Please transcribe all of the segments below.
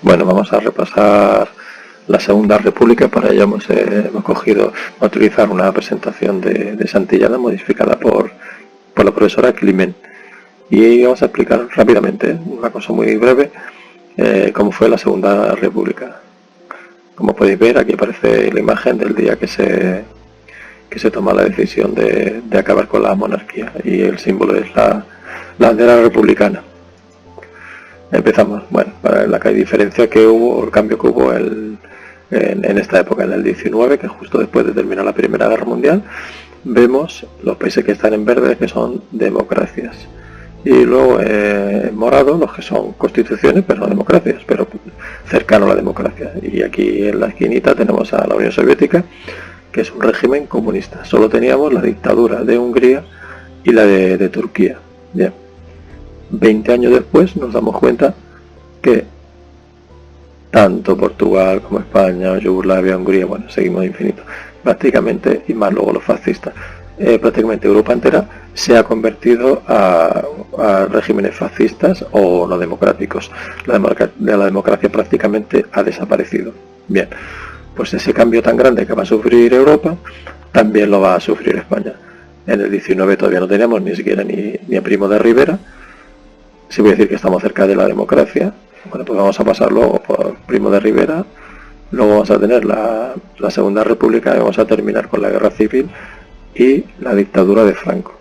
Bueno, vamos a repasar la Segunda República. Para ello hemos a utilizar una presentación de Santillana modificada por la profesora Climent. Y vamos a explicar rápidamente, una cosa muy breve, cómo fue la Segunda República. Como podéis ver, aquí aparece la imagen del día que se toma la decisión de acabar con la monarquía, y el símbolo es la bandera republicana. Empezamos. Bueno, para la diferencia que hubo, el cambio que hubo en esta época, en el 19, que justo después de terminar la Primera Guerra Mundial, vemos los países que están en verde, que son democracias, y luego en morado los que son constituciones, pero no democracias, pero cercano a la democracia. Y aquí en la esquinita tenemos a la Unión Soviética, que es un régimen comunista. Solo teníamos la dictadura de Hungría y la de Turquía. Bien. 20 años después nos damos cuenta que tanto Portugal como España, Yugoslavia, Hungría, bueno, seguimos infinito, prácticamente, y más luego los fascistas, prácticamente Europa entera se ha convertido a regímenes fascistas o no democráticos. La democracia prácticamente ha desaparecido. Bien, pues ese cambio tan grande que va a sufrir Europa también lo va a sufrir España. En el 19 todavía no teníamos ni siquiera ni a Primo de Rivera. Si voy a decir que estamos cerca de la democracia, bueno, pues vamos a pasar luego por Primo de Rivera, luego vamos a tener la Segunda República y vamos a terminar con la Guerra Civil y la dictadura de Franco.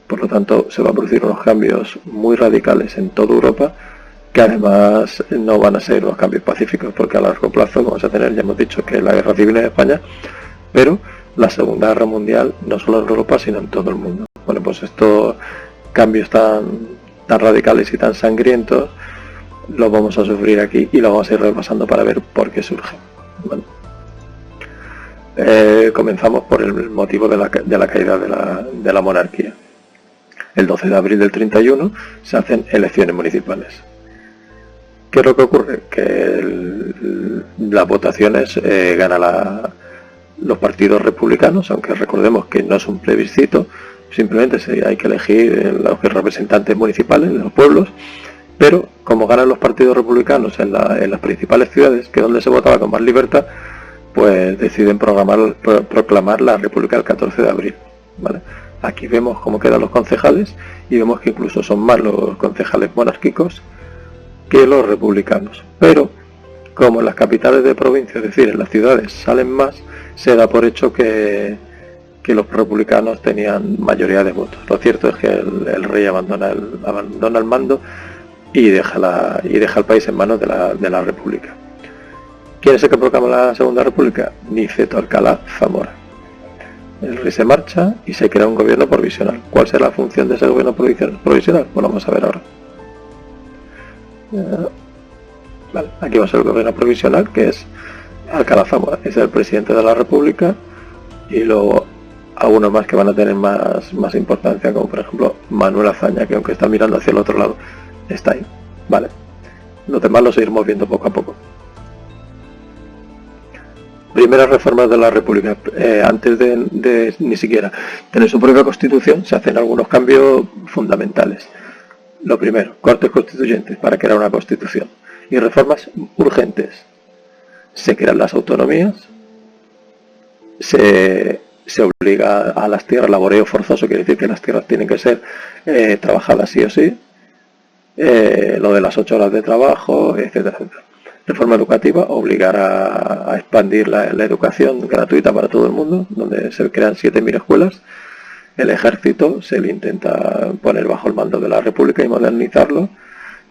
Por lo tanto, se van a producir unos cambios muy radicales en toda Europa, que además no van a ser unos cambios pacíficos, porque a largo plazo vamos a tener, ya hemos dicho, que la Guerra Civil en España, pero la Segunda Guerra Mundial no solo en Europa, sino en todo el mundo. Bueno, pues estos cambios tan radicales y tan sangrientos los vamos a sufrir aquí y lo vamos a ir repasando para ver por qué surgen. Bueno, comenzamos por el motivo de la caída de la monarquía. El 12 de abril del 31 se hacen elecciones municipales. ¿Qué es lo que ocurre? Que las votaciones ganan los partidos republicanos, aunque recordemos que no es un plebiscito, simplemente hay que elegir los representantes municipales de los pueblos, pero como ganan los partidos republicanos en las principales ciudades, que es donde se votaba con más libertad, pues deciden proclamar la República el 14 de abril. ¿Vale? Aquí vemos cómo quedan los concejales y vemos que incluso son más los concejales monárquicos que los republicanos. Pero como en las capitales de provincia, es decir, en las ciudades salen más, se da por hecho que los republicanos tenían mayoría de votos. Lo cierto es que el rey abandona el mando y deja el país en manos de la República. ¿Quién es el que proclama la Segunda República? Niceto Alcalá Zamora. El rey se marcha y se crea un gobierno provisional. ¿Cuál será la función de ese gobierno provisional? Pues lo vamos a ver ahora. Vale, aquí va a ser el gobierno provisional, que es Alcalá Zamora, es el presidente de la República, y luego algunos más que van a tener más importancia, como por ejemplo Manuel Azaña, que aunque está mirando hacia el otro lado, está ahí. Vale, los demás los iremos viendo poco a poco. Primeras reformas de la República. Antes de ni siquiera tener su propia constitución, se hacen algunos cambios fundamentales. Lo primero, cortes constituyentes para crear una constitución. Y reformas urgentes. Se crean las autonomías, se obliga a las tierras, laboreo forzoso, quiere decir que las tierras tienen que ser trabajadas sí o sí, lo de las 8 horas de trabajo, etcétera, etcétera. Reforma educativa, obligar a expandir la educación gratuita para todo el mundo, donde se crean 7.000 escuelas. El ejército se le intenta poner bajo el mando de la República y modernizarlo,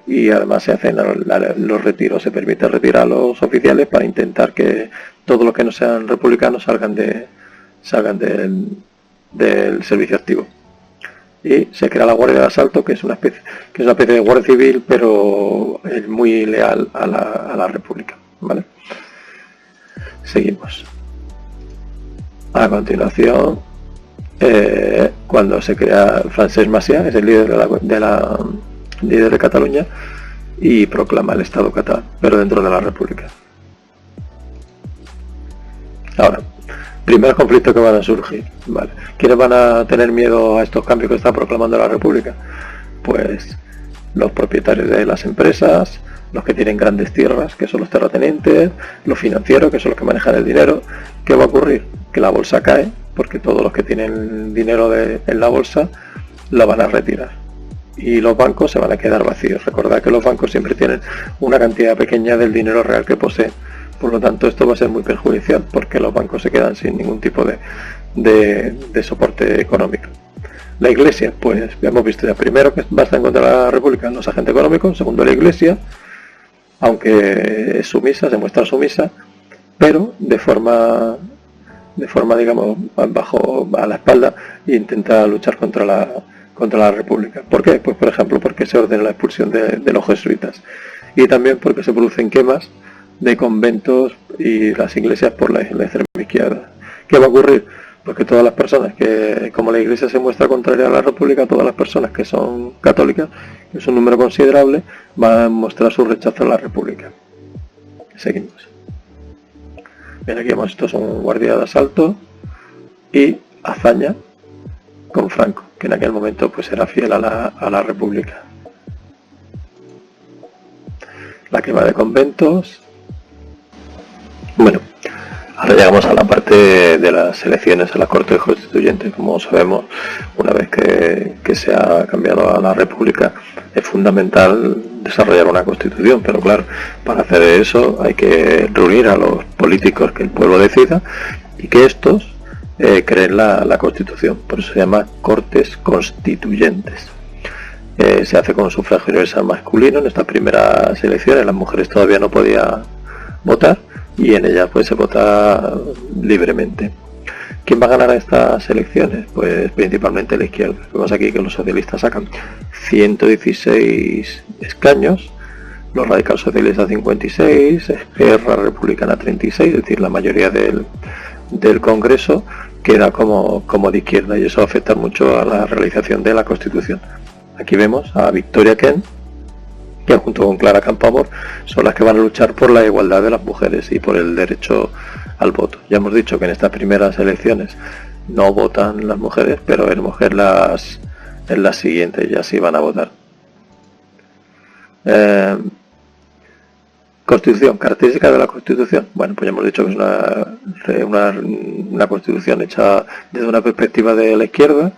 y además se hacen los retiros, se permite retirar a los oficiales para intentar que todos los que no sean republicanos salgan del servicio activo. Y se crea la Guardia de Asalto, que es una especie de Guardia Civil, pero es muy leal a la República. ¿Vale? Seguimos. A continuación, cuando se crea Francesc Macià, es el líder de Cataluña, y proclama el Estado catalán, pero dentro de la República. Ahora, primeros conflictos que van a surgir. ¿Vale? ¿Quiénes van a tener miedo a estos cambios que está proclamando la República? Pues los propietarios de las empresas, los que tienen grandes tierras, que son los terratenientes, los financieros, que son los que manejan el dinero. ¿Qué va a ocurrir? Que la bolsa cae, porque todos los que tienen dinero en la bolsa lo van a retirar. Y los bancos se van a quedar vacíos. Recordad que los bancos siempre tienen una cantidad pequeña del dinero real que poseen. Por lo tanto, esto va a ser muy perjudicial, porque los bancos se quedan sin ningún tipo de soporte económico. La Iglesia, pues ya hemos visto ya, primero que va a estar en contra de la República los agentes económicos, segundo la Iglesia, aunque es sumisa, se muestra sumisa, pero de forma digamos, bajo a la espalda, e intenta luchar contra la República. ¿Por qué? Pues por ejemplo porque se ordena la expulsión de los jesuitas, y también porque se producen quemas de conventos y las iglesias por la extrema izquierda. ¿Qué va a ocurrir? Pues que todas las personas que, como la Iglesia se muestra contraria a la República, todas las personas que son católicas, que es un número considerable, van a mostrar su rechazo a la República. Seguimos. Bien, aquí hemos visto un guardia de asalto y hazaña con Franco, que en aquel momento pues era fiel a la República. La quema de conventos. Bueno, ahora llegamos a la parte de las elecciones a las Cortes Constituyentes. Como sabemos, una vez que se ha cambiado a la República, es fundamental desarrollar una Constitución, pero claro, para hacer eso hay que reunir a los políticos que el pueblo decida y que estos creen la Constitución. Por eso se llama Cortes Constituyentes. Se hace con sufragio universal masculino. En estas primeras elecciones las mujeres todavía no podían votar, y en ellas pues se vota libremente. ¿Quién va a ganar estas elecciones? Pues principalmente la izquierda. Vemos aquí que los socialistas sacan 116 escaños, los radicales socialistas 56, Esquerra Republicana 36, es decir, la mayoría del Congreso queda como de izquierda, y eso va a afectar mucho a la realización de la Constitución. Aquí vemos a Victoria Kent, que junto con Clara Campoamor son las que van a luchar por la igualdad de las mujeres y por el derecho al voto. Ya hemos dicho que en estas primeras elecciones no votan las mujeres, pero veremos que en las siguientes ya sí van a votar. Constitución, características de la Constitución. Bueno, pues ya hemos dicho que es una Constitución hecha desde una perspectiva de la izquierda,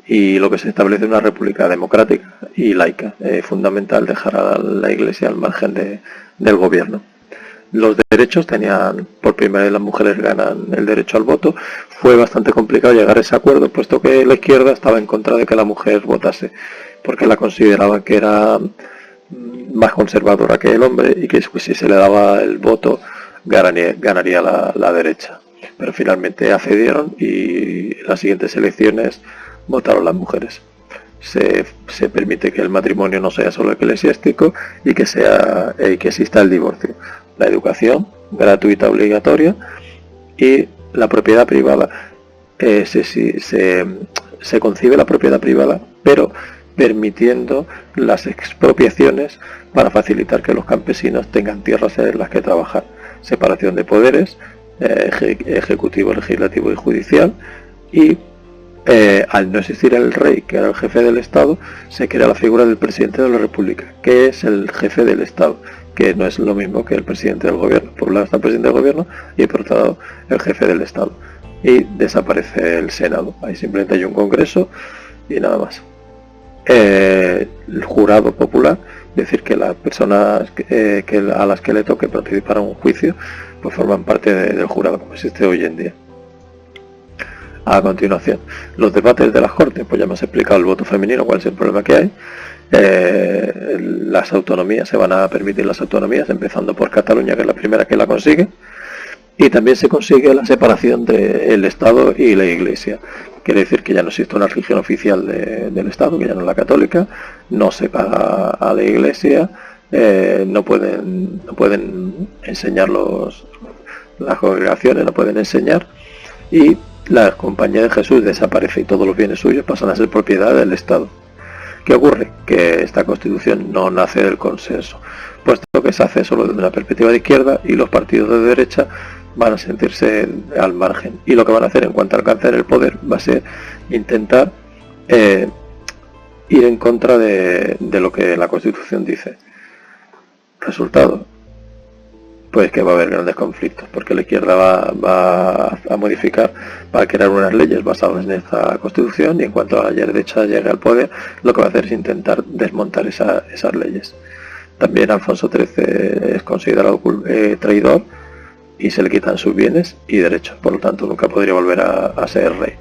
y lo que se establece es una república democrática y laica. Es fundamental dejar a la Iglesia al margen del gobierno. Los derechos tenían, por primera vez las mujeres ganan el derecho al voto. Fue bastante complicado llegar a ese acuerdo, puesto que la izquierda estaba en contra de que la mujer votase, porque la consideraban que era más conservadora que el hombre, y que si se le daba el voto ganaría la derecha. Pero finalmente accedieron, y en las siguientes elecciones votaron las mujeres. Se permite que el matrimonio no sea solo eclesiástico, y que exista el divorcio. La educación gratuita obligatoria y la propiedad privada. Se concibe la propiedad privada, pero permitiendo las expropiaciones para facilitar que los campesinos tengan tierras en las que trabajar. Separación de poderes, ejecutivo, legislativo y judicial, y al no existir el rey, que era el jefe del Estado, se crea la figura del presidente de la República, que es el jefe del Estado, que no es lo mismo que el presidente del gobierno. Por un lado está el presidente del gobierno y por otro lado el jefe del Estado. Y desaparece el Senado. Ahí simplemente hay un Congreso y nada más. El jurado popular, es decir, que las personas a las que le toque participar en un juicio, pues forman parte del jurado, como existe hoy en día. A continuación, los debates de las Cortes, pues ya hemos explicado el voto femenino, cuál es el problema que hay. Las autonomías, se van a permitir las autonomías, empezando por Cataluña, que es la primera que la consigue, y también se consigue la separación del Estado y la Iglesia. Quiere decir que ya no existe una religión oficial del Estado, que ya no es la católica, no se paga a la Iglesia, no pueden enseñar las congregaciones, no pueden enseñar, y la Compañía de Jesús desaparece, y todos los bienes suyos pasan a ser propiedad del Estado. ¿Qué ocurre? Que esta Constitución no nace del consenso, puesto que se hace solo desde una perspectiva de izquierda, y los partidos de derecha van a sentirse al margen, y lo que van a hacer en cuanto alcancen el poder va a ser intentar ir en contra de lo que la Constitución dice. Resultado, pues que va a haber grandes conflictos, porque la izquierda va a modificar, va a crear unas leyes basadas en esta Constitución, y en cuanto a la derecha llegue al poder, lo que va a hacer es intentar desmontar esas leyes. También Alfonso XIII es considerado traidor y se le quitan sus bienes y derechos, por lo tanto nunca podría volver a ser rey.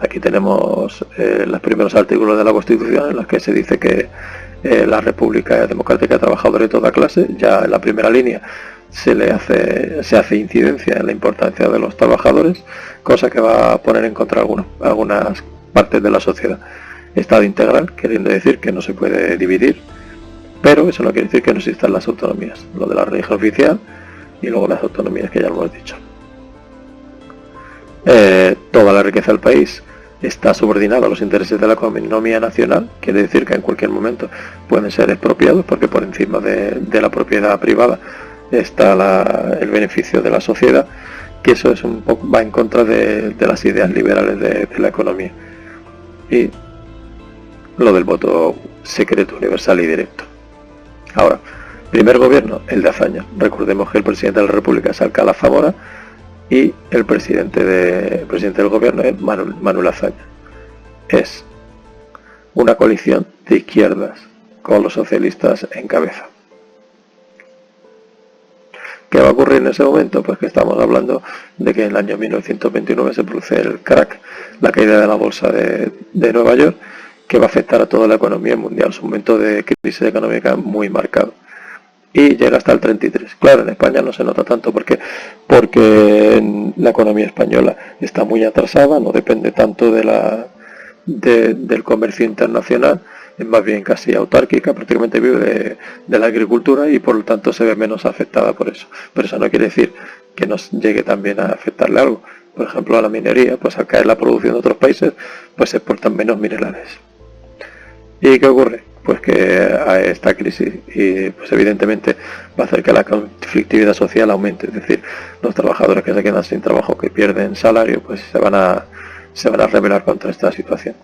Aquí tenemos los primeros artículos de la Constitución en los que se dice que la República Democrática de Trabajadores de toda clase. Ya en la primera línea se hace incidencia en la importancia de los trabajadores, cosa que va a poner en contra algunas partes de la sociedad. Estado integral, queriendo decir que no se puede dividir, pero eso no quiere decir que no existan las autonomías, lo de la religión oficial y luego las autonomías que ya lo hemos dicho. Toda la riqueza del país está subordinada a los intereses de la economía nacional, quiere decir que en cualquier momento pueden ser expropiados, porque por encima de la propiedad privada está el beneficio de la sociedad, que eso es un poco, va en contra de las ideas liberales de la economía. Y lo del voto secreto, universal y directo. Ahora, primer gobierno, el de Azaña. Recordemos que el presidente de la República es Alcalá Zamora y el presidente del gobierno es Manuel Azaña. Es una coalición de izquierdas con los socialistas en cabeza. ¿Qué va a ocurrir en ese momento? Pues que estamos hablando de que en el año 1929 se produce el crack, la caída de la bolsa de Nueva York, que va a afectar a toda la economía mundial. Es un momento de crisis económica muy marcado. Y llega hasta el 33. Claro, en España no se nota tanto porque la economía española está muy atrasada, no depende tanto del comercio internacional, es más bien casi autárquica, prácticamente vive de la agricultura y por lo tanto se ve menos afectada por eso. Pero eso no quiere decir que nos llegue también a afectarle algo. Por ejemplo, a la minería, pues al caer la producción de otros países, pues se exportan menos minerales. ¿Y qué ocurre? Pues que a esta crisis, y pues evidentemente va a hacer que la conflictividad social aumente, es decir, los trabajadores que se quedan sin trabajo, que pierden salario, pues se van a rebelar contra esta situación.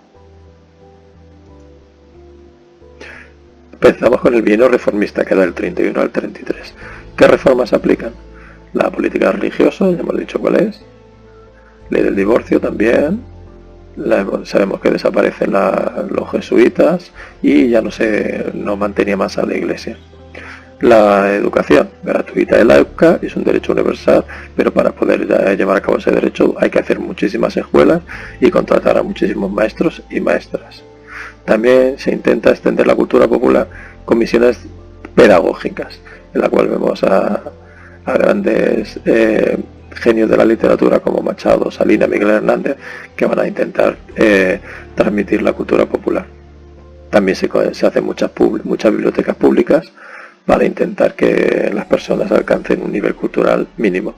Empezamos con el bienio reformista, que era del 31 al 33. ¿Qué reformas se aplican? La política religiosa, ya hemos dicho cuál es. Ley del divorcio también. Sabemos que desaparecen los jesuitas y ya no mantenía más a la iglesia. La educación gratuita de la EUSCA es un derecho universal, pero para poder llevar a cabo ese derecho hay que hacer muchísimas escuelas y contratar a muchísimos maestros y maestras. También se intenta extender la cultura popular con misiones pedagógicas, en la cual vemos a grandes genios de la literatura como Machado, Salinas, Miguel Hernández, que van a intentar transmitir la cultura popular. También se hacen muchas bibliotecas públicas para intentar que las personas alcancen un nivel cultural mínimo.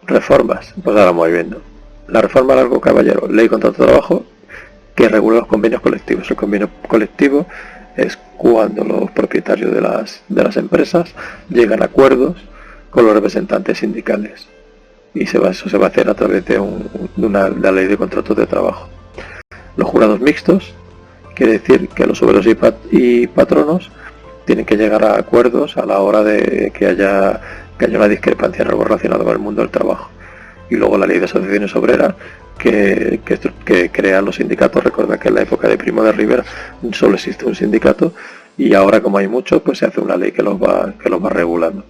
Reformas, pues ahora vamos viendo. La reforma Largo Caballero, ley contra el trabajo, que regula los convenios colectivos. El convenio colectivo es cuando los propietarios de las empresas llegan a acuerdos con los representantes sindicales, y eso se va a hacer a través de la ley de contratos de trabajo. Los jurados mixtos, quiere decir que los obreros y patronos tienen que llegar a acuerdos a la hora de que haya una discrepancia en algo relacionado con el mundo del trabajo. Y luego la ley de asociaciones obreras, que crean los sindicatos. Recuerda que en la época de Primo de Rivera solo existe un sindicato, y ahora, como hay muchos, pues se hace una ley que los va regulando.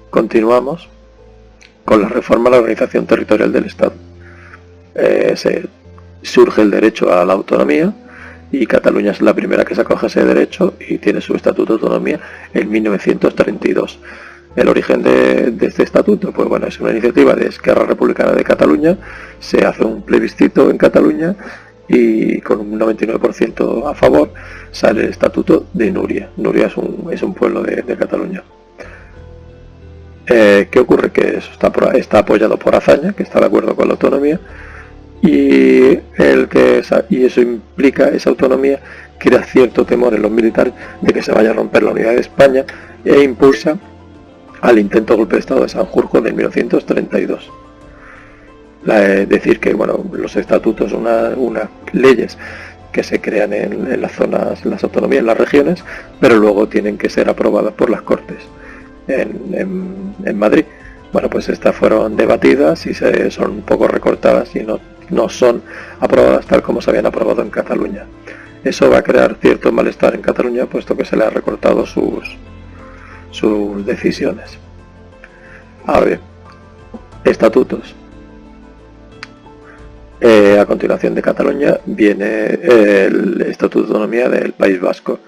Continuamos con la reforma a la organización territorial del Estado. Surge el derecho a la autonomía, y Cataluña es la primera que se acoge a ese derecho y tiene su estatuto de autonomía en 1932. El origen de este estatuto, pues bueno, es una iniciativa de Esquerra Republicana de Cataluña. Se hace un plebiscito en Cataluña y con un 99% a favor sale el estatuto de Núria. Núria es un pueblo de Cataluña. ¿Qué ocurre? Que eso está apoyado por Azaña, que está de acuerdo con la autonomía, y eso implica, esa autonomía crea cierto temor en los militares de que se vaya a romper la unidad de España, e impulsa al intento de golpe de Estado de Sanjurjo de 1932. Decir que bueno, los estatutos son unas leyes que se crean en las zonas, en las autonomías, en las regiones, pero luego tienen que ser aprobadas por las Cortes en Madrid. Bueno, pues estas fueron debatidas y son un poco recortadas y no son aprobadas tal como se habían aprobado en Cataluña. Eso va a crear cierto malestar en Cataluña, puesto que se le ha recortado sus decisiones. Ahora bien, estatutos. A continuación de Cataluña viene el Estatuto de Autonomía del País Vasco.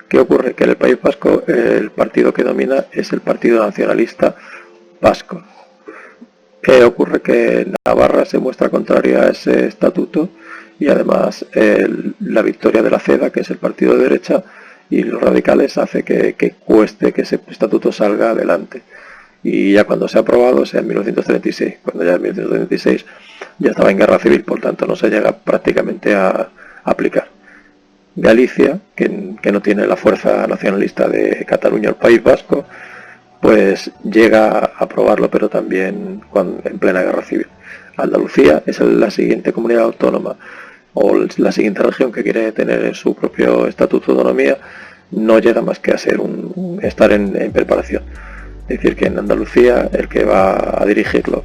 ¿Qué ocurre? Que en el País Vasco el partido que domina es el Partido Nacionalista Vasco. Ocurre que Navarra se muestra contraria a ese estatuto y además la victoria de la CEDA, que es el partido de derecha, y los radicales hace que cueste que ese estatuto salga adelante. Y ya cuando se ha aprobado, sea en 1936, cuando ya en 1936 ya estaba en guerra civil, por tanto no se llega prácticamente a aplicar. Galicia, que no tiene la fuerza nacionalista de Cataluña, el País Vasco, pues llega a aprobarlo, pero también en plena guerra civil. Andalucía es la siguiente comunidad autónoma o la siguiente región que quiere tener su propio estatuto de autonomía, no llega más que a ser estar en preparación. Es decir, que en Andalucía el que va a dirigirlo,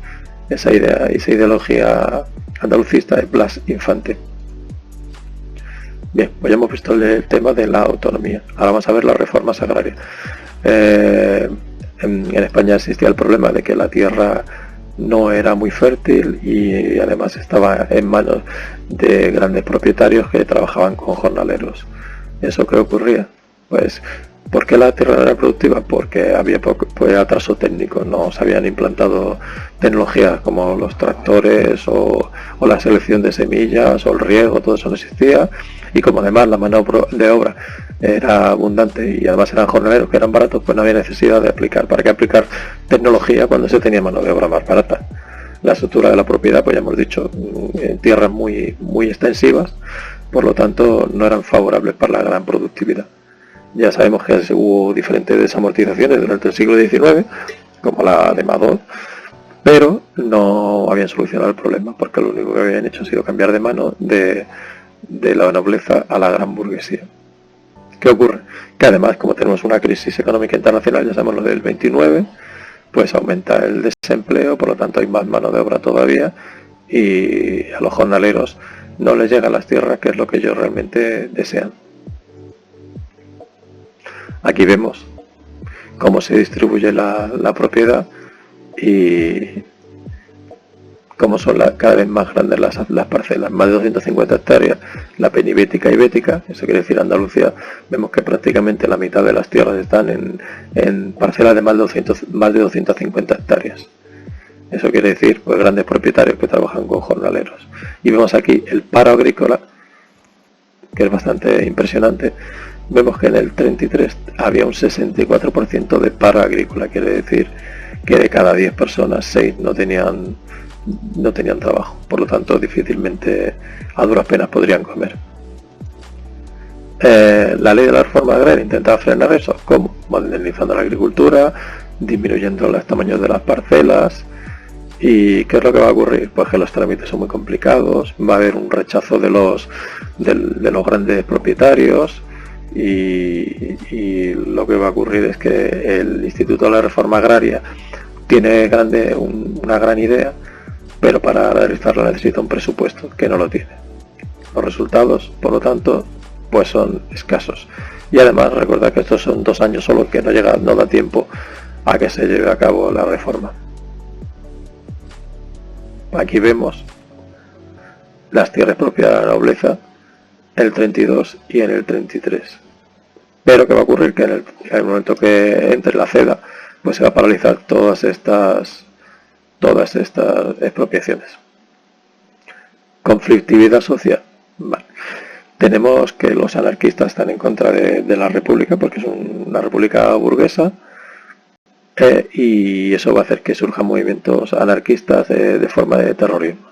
esa ideología andalucista, es Blas Infante. Bien, pues ya hemos visto el tema de la autonomía. Ahora vamos a ver las reformas agrarias. En España existía el problema de que la tierra no era muy fértil y además estaba en manos de grandes propietarios que trabajaban con jornaleros. ¿Eso qué ocurría? Pues, ¿por qué la tierra no era productiva? Porque había atraso técnico, no se habían implantado tecnologías como los tractores o la selección de semillas o el riego, todo eso no existía, y como además la mano de obra era abundante y además eran jornaleros que eran baratos, pues no había necesidad de aplicar. ¿Para qué aplicar tecnología cuando se tenía mano de obra más barata? La estructura de la propiedad, pues ya hemos dicho, en tierras muy extensivas, por lo tanto no eran favorables para la gran productividad. Ya sabemos que hubo diferentes desamortizaciones durante el siglo XIX, como la de Madoz, pero no habían solucionado el problema, porque lo único que habían hecho ha sido cambiar de mano de la nobleza a la gran burguesía. ¿Qué ocurre? Que además, como tenemos una crisis económica internacional, ya sabemos lo del 29, pues aumenta el desempleo, por lo tanto hay más mano de obra todavía, y a los jornaleros no les llegan las tierras, que es lo que ellos realmente desean. Aquí vemos cómo se distribuye la propiedad y cómo son cada vez más grandes las parcelas, más de 250 hectáreas, la penibética y bética, eso quiere decir Andalucía. Vemos que prácticamente la mitad de las tierras están en parcelas de más de 250 hectáreas. Eso quiere decir pues grandes propietarios que trabajan con jornaleros. Y vemos aquí el paro agrícola, que es bastante impresionante. Vemos que en el 33 había un 64% de paro agrícola, quiere decir que de cada 10 personas, 6 no tenían trabajo, por lo tanto difícilmente, a duras penas podrían comer. La ley de la reforma agraria intentaba frenar eso. ¿Cómo? Modernizando la agricultura, disminuyendo los tamaños de las parcelas. ¿Y qué es lo que va a ocurrir? Pues que los trámites son muy complicados, va a haber un rechazo de los grandes propietarios y lo que va a ocurrir es que el Instituto de la Reforma Agraria tiene una gran idea, pero para realizarla necesita un presupuesto que no lo tiene. Los resultados, por lo tanto, pues son escasos. Y además recordad que estos son 2 años solo, que no da tiempo a que se lleve a cabo la reforma. Aquí vemos las tierras propias de la nobleza en el 32 y en el 33. Pero ¿qué va a ocurrir? Que en el momento que entre la CEDA, pues se va a paralizar todas estas expropiaciones. Conflictividad social. Vale. Tenemos que los anarquistas están en contra de la república, porque es una república burguesa, y eso va a hacer que surjan movimientos anarquistas de forma de terrorismo.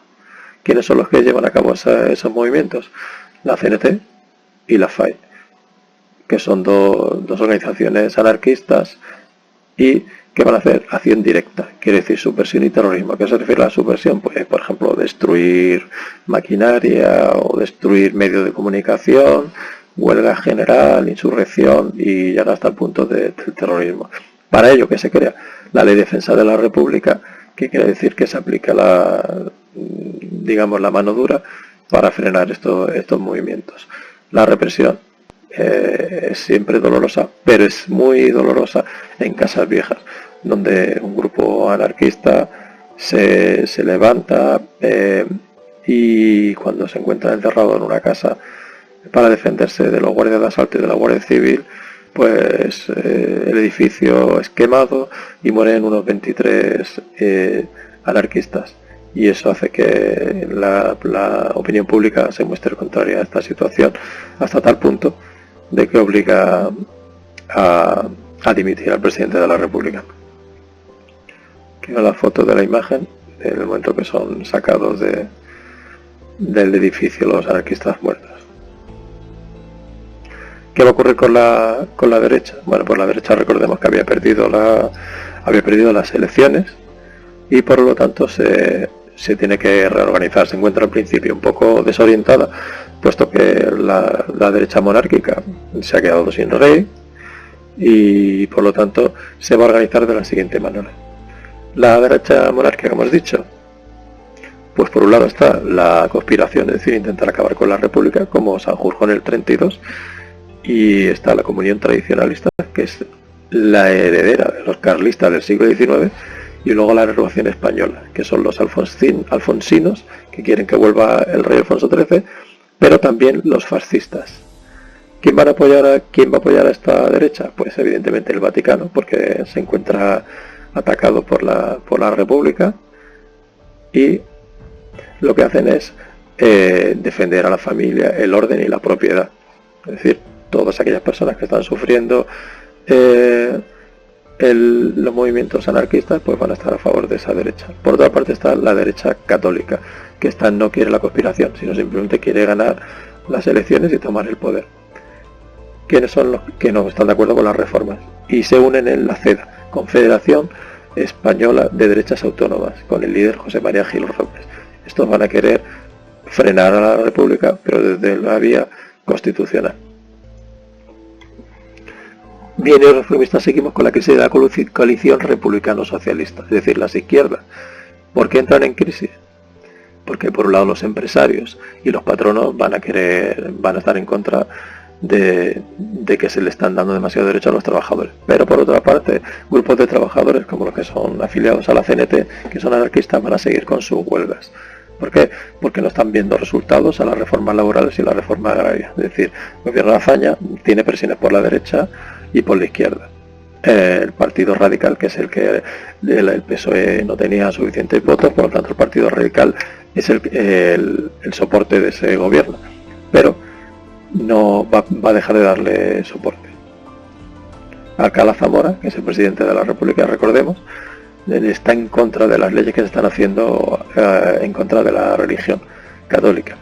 ¿Quiénes son los que llevan a cabo esos movimientos? La CNT y la FAI, que son dos organizaciones anarquistas y ¿Qué van a hacer? Acción directa, quiere decir subversión y terrorismo. ¿A qué se refiere la subversión? Pues, por ejemplo, destruir maquinaria o destruir medios de comunicación, huelga general, insurrección y llegar hasta el punto del terrorismo. Para ello, ¿qué se crea? La Ley de Defensa de la República, que quiere decir que se aplica la mano dura para frenar estos movimientos. La represión es siempre dolorosa, pero es muy dolorosa en Casas Viejas, donde un grupo anarquista se levanta y cuando se encuentra encerrado en una casa para defenderse de los guardias de asalto y de la Guardia Civil, pues el edificio es quemado y mueren unos 23 anarquistas, y eso hace que la opinión pública se muestre contraria a esta situación, hasta tal punto de que obliga a dimitir al presidente de la República. Quiero la foto de la imagen en el momento que son sacados del edificio los anarquistas muertos. ¿Qué va a ocurrir con la derecha? Bueno, pues la derecha, recordemos que había perdido las elecciones y por lo tanto se tiene que reorganizar. Se encuentra al principio un poco desorientada, puesto que la derecha monárquica se ha quedado sin rey y por lo tanto se va a organizar de la siguiente manera. La derecha monárquica, como hemos dicho, pues por un lado está la conspiración, es decir, intentar acabar con la República, como Sanjurjo en el 32, y está la comunión tradicionalista, que es la heredera de los carlistas del siglo XIX, y luego la renovación española, que son los alfonsinos, que quieren que vuelva el rey Alfonso XIII, pero también los fascistas. ¿Quién va a apoyar a esta derecha? Pues evidentemente el Vaticano, porque se encuentra atacado por la República, y lo que hacen es defender a la familia, el orden y la propiedad. Es decir, todas aquellas personas que están sufriendo los movimientos anarquistas, pues van a estar a favor de esa derecha. Por otra parte está la derecha católica, que esta no quiere la conspiración, sino simplemente quiere ganar las elecciones y tomar el poder. ¿Quiénes son los que no están de acuerdo con las reformas? Y se unen en la CEDA, Confederación Española de Derechas Autónomas, con el líder José María Gil Robles. Estos van a querer frenar a la República, pero desde la vía constitucional. Bien, y los reformistas seguimos con la crisis de la coalición republicano-socialista, es decir, las izquierdas. ¿Por qué entran en crisis? Porque por un lado los empresarios y los patronos van a estar en contra de que se le están dando demasiado derecho a los trabajadores. Pero por otra parte, grupos de trabajadores como los que son afiliados a la CNT, que son anarquistas, van a seguir con sus huelgas. ¿Por qué? Porque no están viendo resultados a las reformas laborales y la reforma agraria. Es decir, el gobierno de Azaña tiene presiones por la derecha y por la izquierda. El Partido Radical, que es el que el PSOE no tenía suficientes votos, por lo tanto el Partido Radical es el soporte de ese gobierno, pero no va a dejar de darle soporte. Alcalá Zamora, que es el presidente de la República, recordemos, está en contra de las leyes que se están haciendo en contra de la religión católica.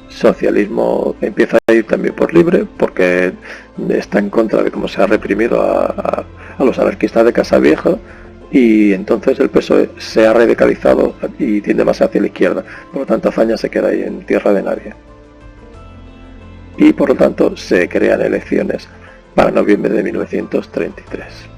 Socialismo empieza a ir también por libre, porque está en contra de cómo se ha reprimido a los anarquistas de Casavieja, y entonces el PSOE se ha radicalizado y tiende más hacia la izquierda. Por lo tanto, Azaña se queda ahí en tierra de nadie. Y por lo tanto se crean elecciones para noviembre de 1933.